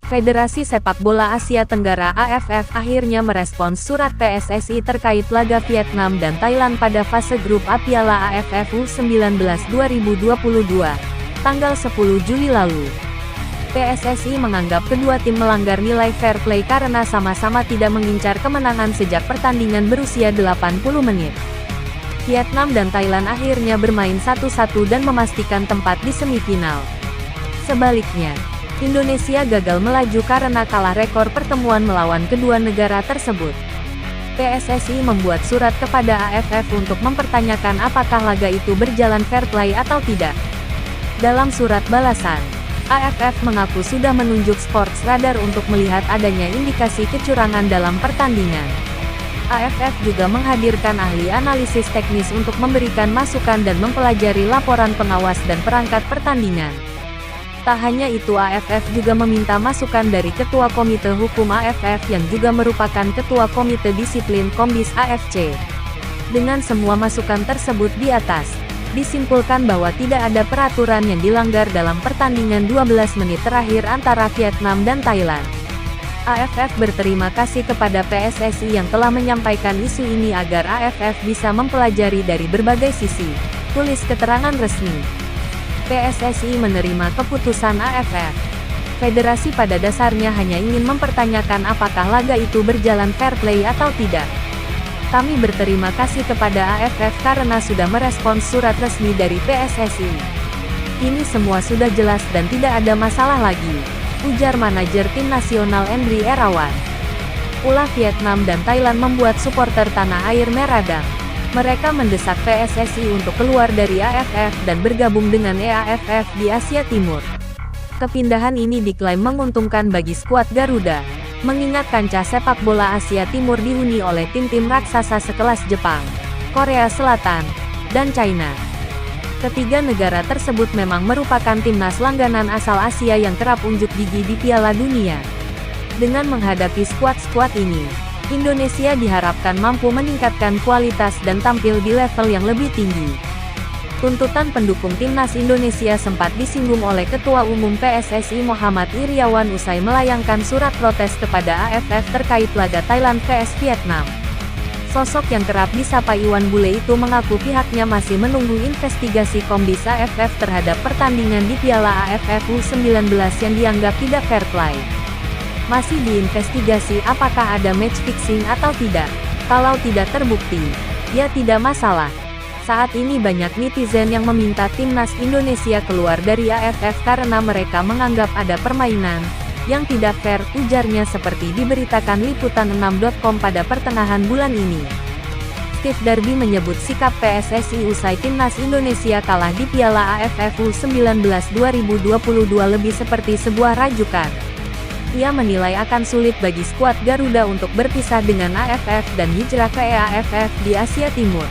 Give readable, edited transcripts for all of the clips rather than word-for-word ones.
Federasi Sepak Bola Asia Tenggara AFF akhirnya merespons surat PSSI terkait laga Vietnam dan Thailand pada fase grup A Piala AFF U19 2022, tanggal 10 Juli lalu. PSSI menganggap kedua tim melanggar nilai fair play karena sama-sama tidak mengincar kemenangan sejak pertandingan berusia 80 menit. Vietnam dan Thailand akhirnya bermain 1-1 dan memastikan tempat di semifinal. Sebaliknya, Indonesia gagal melaju karena kalah rekor pertemuan melawan kedua negara tersebut. PSSI membuat surat kepada AFF untuk mempertanyakan apakah laga itu berjalan fair play atau tidak. Dalam surat balasan, AFF mengaku sudah menunjuk Sports Radar untuk melihat adanya indikasi kecurangan dalam pertandingan. AFF juga menghadirkan ahli analisis teknis untuk memberikan masukan dan mempelajari laporan pengawas dan perangkat pertandingan. Tak hanya itu, AFF juga meminta masukan dari Ketua Komite Hukum AFF yang juga merupakan Ketua Komite Disiplin Kombis AFC. Dengan semua masukan tersebut di atas, disimpulkan bahwa tidak ada peraturan yang dilanggar dalam pertandingan 12 menit terakhir antara Vietnam dan Thailand. AFF berterima kasih kepada PSSI yang telah menyampaikan isu ini agar AFF bisa mempelajari dari berbagai sisi, tulis keterangan resmi. PSSI menerima keputusan AFF. Federasi pada dasarnya hanya ingin mempertanyakan apakah laga itu berjalan fair play atau tidak. Kami berterima kasih kepada AFF karena sudah merespons surat resmi dari PSSI. Ini semua sudah jelas dan tidak ada masalah lagi, ujar manajer tim nasional Endri Erawan. Ulah Vietnam dan Thailand membuat supporter tanah air meradang. Mereka mendesak PSSI untuk keluar dari AFF dan bergabung dengan EAFF di Asia Timur. Kepindahan ini diklaim menguntungkan bagi skuad Garuda, mengingat kancah sepak bola Asia Timur dihuni oleh tim-tim raksasa sekelas Jepang, Korea Selatan, dan China. Ketiga negara tersebut memang merupakan timnas langganan asal Asia yang kerap unjuk gigi di Piala Dunia. Dengan menghadapi skuad-skuad ini, Indonesia diharapkan mampu meningkatkan kualitas dan tampil di level yang lebih tinggi. Tuntutan pendukung timnas Indonesia sempat disinggung oleh Ketua Umum PSSI Muhammad Iryawan usai melayangkan surat protes kepada AFF terkait laga Thailand vs Vietnam. Sosok yang kerap disapa Iwan Bule itu mengaku pihaknya masih menunggu investigasi Kombis AFF terhadap pertandingan di Piala AFF U19 yang dianggap tidak fair play. Masih diinvestigasi apakah ada match fixing atau tidak. Kalau tidak terbukti, ya tidak masalah. Saat ini banyak netizen yang meminta timnas Indonesia keluar dari AFF karena mereka menganggap ada permainan yang tidak fair, ujarnya seperti diberitakan Liputan6.com pada pertengahan bulan ini. Steve Darby menyebut sikap PSSI usai timnas Indonesia kalah di Piala AFF U19 2022 lebih seperti sebuah rajukan. Ia menilai akan sulit bagi skuad Garuda untuk berpisah dengan AFF dan hijrah ke EAFF di Asia Timur.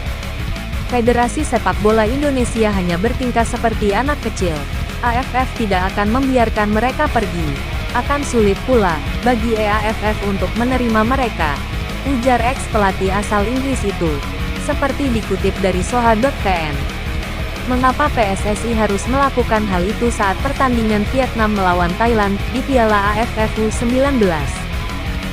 Federasi Sepak Bola Indonesia hanya bertingkah seperti anak kecil. AFF tidak akan membiarkan mereka pergi. Akan sulit pula bagi EAFF untuk menerima mereka, ujar ex-pelatih asal Inggris itu, seperti dikutip dari Soha.tn. Mengapa PSSI harus melakukan hal itu saat pertandingan Vietnam melawan Thailand di Piala AFF U19?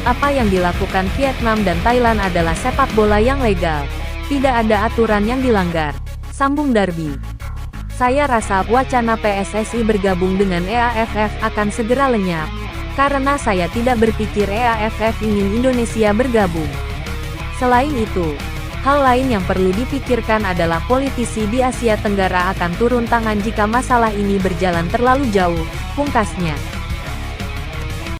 Apa yang dilakukan Vietnam dan Thailand adalah sepak bola yang legal. Tidak ada aturan yang dilanggar, sambung Darby. Saya rasa wacana PSSI bergabung dengan EAFF akan segera lenyap, karena saya tidak berpikir EAFF ingin Indonesia bergabung. Selain itu, hal lain yang perlu dipikirkan adalah politisi di Asia Tenggara akan turun tangan jika masalah ini berjalan terlalu jauh, pungkasnya.